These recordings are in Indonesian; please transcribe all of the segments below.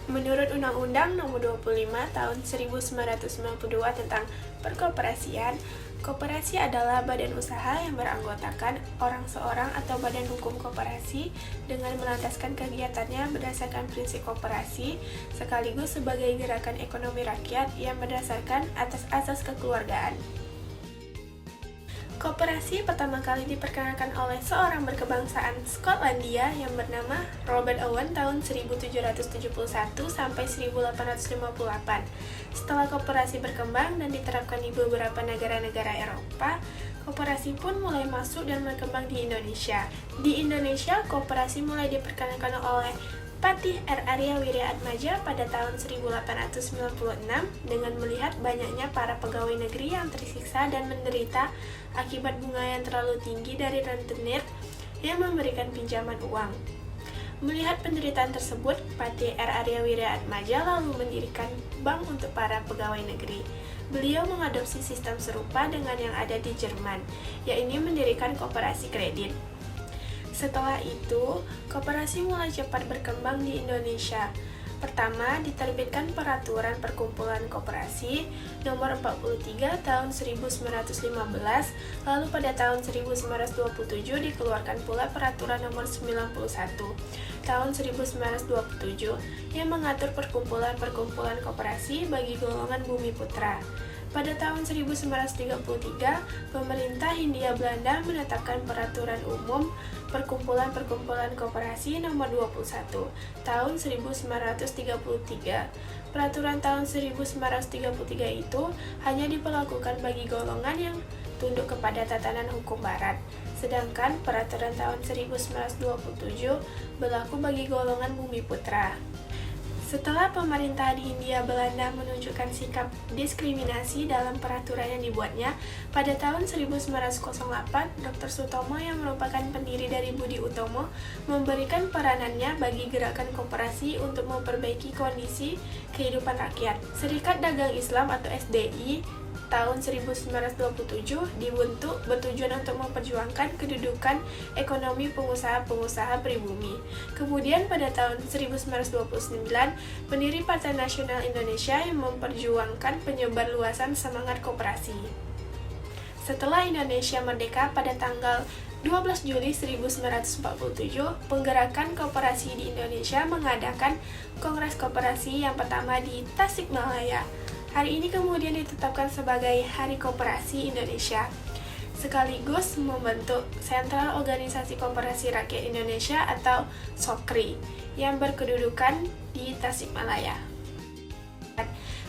Menurut Undang-Undang Nomor 25 Tahun 1992 tentang Perkoperasian, koperasi adalah badan usaha yang beranggotakan orang seorang atau badan hukum koperasi dengan melandaskan kegiatannya berdasarkan prinsip koperasi, sekaligus sebagai gerakan ekonomi rakyat yang berdasarkan atas asas kekeluargaan. Koperasi pertama kali diperkenalkan oleh seorang berkebangsaan Skotlandia yang bernama Robert Owen tahun 1771 sampai 1858. Setelah koperasi berkembang dan diterapkan di beberapa negara-negara Eropa, koperasi pun mulai masuk dan berkembang di Indonesia. Di Indonesia, koperasi mulai diperkenalkan oleh Patih R. Arya Wiryaatmaja pada tahun 1896 dengan melihat banyaknya para pegawai negeri yang tersiksa dan menderita akibat bunga yang terlalu tinggi dari rentenir yang memberikan pinjaman uang. Melihat penderitaan tersebut, Patih R. Arya Wiryaatmaja lalu mendirikan bank untuk para pegawai negeri. Beliau mengadopsi sistem serupa dengan yang ada di Jerman, yaitu mendirikan koperasi kredit. Setelah itu, koperasi mulai cepat berkembang di Indonesia. Pertama, diterbitkan Peraturan Perkumpulan Koperasi Nomor 43 Tahun 1915, lalu pada tahun 1927 dikeluarkan pula Peraturan Nomor 91 Tahun 1927 yang mengatur perkumpulan-perkumpulan koperasi bagi golongan bumi putra. Pada tahun 1933, pemerintah Hindia Belanda menetapkan Peraturan Umum Perkumpulan-Perkumpulan Koperasi Nomor 21 Tahun 1933. Peraturan tahun 1933 itu hanya diberlakukan bagi golongan yang tunduk kepada tatanan hukum barat, sedangkan Peraturan tahun 1927 berlaku bagi golongan bumi putra. Setelah pemerintah di Hindia Belanda menunjukkan sikap diskriminasi dalam peraturan yang dibuatnya, pada tahun 1908, Dr. Sutomo yang merupakan pendiri dari Budi Utomo memberikan peranannya bagi gerakan koperasi untuk memperbaiki kondisi kehidupan rakyat. Serikat Dagang Islam atau SDI tahun 1927 dibentuk bertujuan untuk memperjuangkan kedudukan ekonomi pengusaha-pengusaha pribumi. Kemudian pada tahun 1929, pendiri Partai Nasional Indonesia yang memperjuangkan penyebar luasan semangat koperasi. Setelah Indonesia merdeka pada tanggal 12 Juli 1947, Penggerakan Koperasi di Indonesia mengadakan Kongres Koperasi yang pertama di Tasikmalaya. Hari ini kemudian ditetapkan sebagai Hari Koperasi Indonesia, sekaligus membentuk Sentral Organisasi Koperasi Rakyat Indonesia atau SOKRI yang berkedudukan di Tasikmalaya.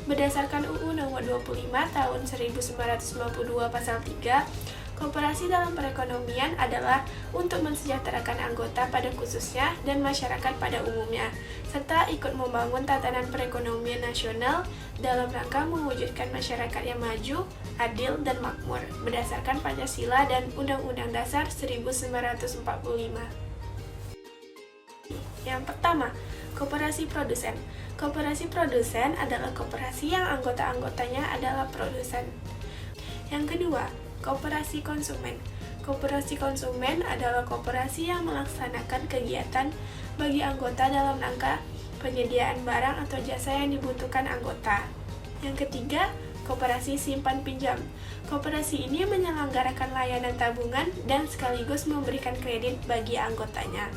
Berdasarkan UU Nomor 25 Tahun 1952 Pasal 3, koperasi dalam perekonomian adalah untuk mensejahterakan anggota pada khususnya dan masyarakat pada umumnya, serta ikut membangun tatanan perekonomian nasional dalam rangka mewujudkan masyarakat yang maju, adil, dan makmur, berdasarkan Pancasila dan Undang-Undang Dasar 1945. Yang pertama, koperasi produsen. Koperasi produsen adalah koperasi yang anggota-anggotanya adalah produsen. Yang kedua, koperasi konsumen. Koperasi konsumen adalah koperasi yang melaksanakan kegiatan bagi anggota dalam rangka penyediaan barang atau jasa yang dibutuhkan anggota. Yang ketiga, koperasi simpan pinjam. Koperasi ini menyelenggarakan layanan tabungan dan sekaligus memberikan kredit bagi anggotanya.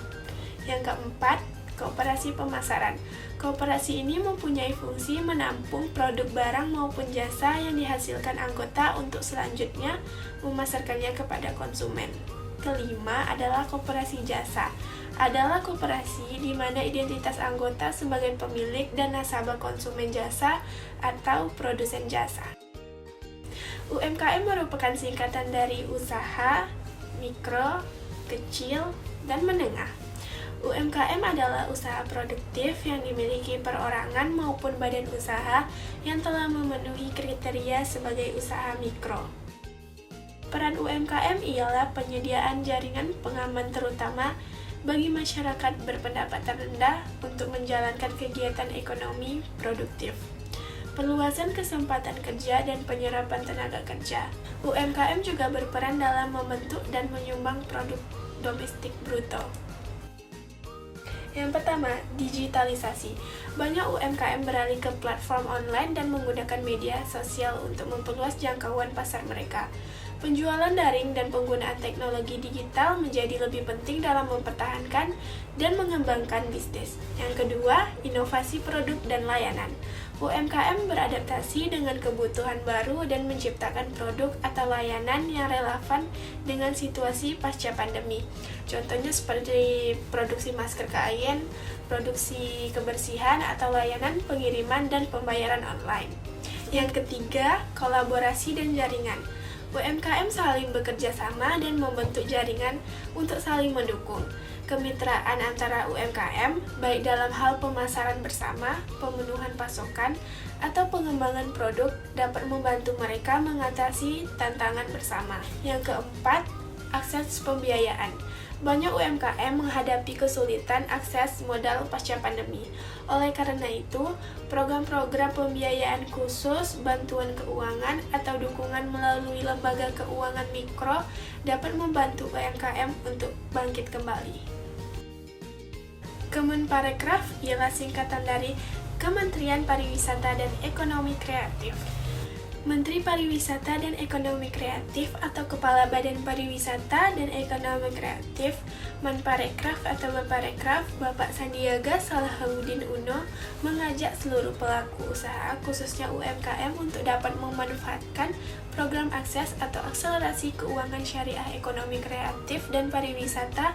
Yang keempat, koperasi pemasaran. Koperasi ini mempunyai fungsi menampung produk barang maupun jasa yang dihasilkan anggota untuk selanjutnya memasarkannya kepada konsumen. Kelima adalah koperasi jasa. Adalah koperasi di mana identitas anggota sebagai pemilik dan nasabah konsumen jasa atau produsen jasa. UMKM merupakan singkatan dari usaha, mikro, kecil, dan menengah. UMKM adalah usaha produktif yang dimiliki perorangan maupun badan usaha yang telah memenuhi kriteria sebagai usaha mikro. Peran UMKM ialah penyediaan jaringan pengaman terutama bagi masyarakat berpendapatan rendah untuk menjalankan kegiatan ekonomi produktif, perluasan kesempatan kerja dan penyerapan tenaga kerja. UMKM juga berperan dalam membentuk dan menyumbang produk domestik bruto. Yang pertama, digitalisasi. Banyak UMKM beralih ke platform online dan menggunakan media sosial untuk memperluas jangkauan pasar mereka. Penjualan daring dan penggunaan teknologi digital menjadi lebih penting dalam mempertahankan dan mengembangkan bisnis. Yang kedua, inovasi produk dan layanan. UMKM beradaptasi dengan kebutuhan baru dan menciptakan produk atau layanan yang relevan dengan situasi pasca pandemi. Contohnya seperti produksi masker kain, produksi kebersihan, atau layanan pengiriman dan pembayaran online. Yang ketiga, kolaborasi dan jaringan. UMKM saling bekerja sama dan membentuk jaringan untuk saling mendukung. Kemitraan antara UMKM, baik dalam hal pemasaran bersama, pemenuhan pasokan, atau pengembangan produk, dapat membantu mereka mengatasi tantangan bersama. Yang keempat, akses pembiayaan. Banyak UMKM menghadapi kesulitan akses modal pasca pandemi. Oleh karena itu, program-program pembiayaan khusus, bantuan keuangan, atau dukungan melalui lembaga keuangan mikro dapat membantu UMKM untuk bangkit kembali. Kemenparekraf ialah singkatan dari Kementerian Pariwisata dan Ekonomi Kreatif. Menteri Pariwisata dan Ekonomi Kreatif atau Kepala Badan Pariwisata dan Ekonomi Kreatif, Menparekraf atau Menparekraf, Bapak Sandiaga Salahuddin Uno, mengajak seluruh pelaku usaha, khususnya UMKM, untuk dapat memanfaatkan program akses atau akselerasi keuangan syariah ekonomi kreatif dan pariwisata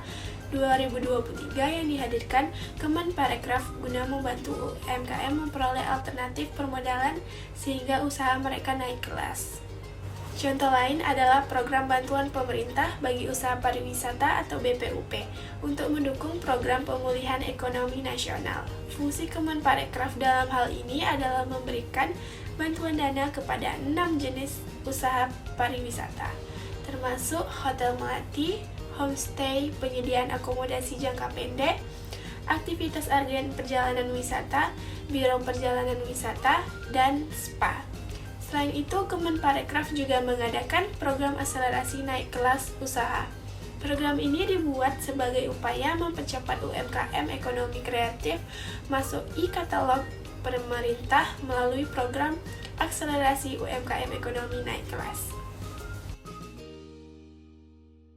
2023 yang dihadirkan Kemenparekraf guna membantu UMKM memperoleh alternatif permodalan sehingga usaha mereka naik kelas. Contoh lain adalah program bantuan pemerintah bagi usaha pariwisata atau BPUP untuk mendukung program pemulihan ekonomi nasional. Fungsi Kemenparekraf dalam hal ini adalah memberikan bantuan dana kepada 6 jenis usaha pariwisata, termasuk hotel melati, homestay, penyediaan akomodasi jangka pendek, aktivitas agen perjalanan wisata, biro perjalanan wisata, dan spa. Selain itu, Kemenparekraf juga mengadakan program akselerasi naik kelas usaha. Program ini dibuat sebagai upaya mempercepat UMKM ekonomi kreatif masuk e-katalog pemerintah melalui program akselerasi UMKM ekonomi naik kelas.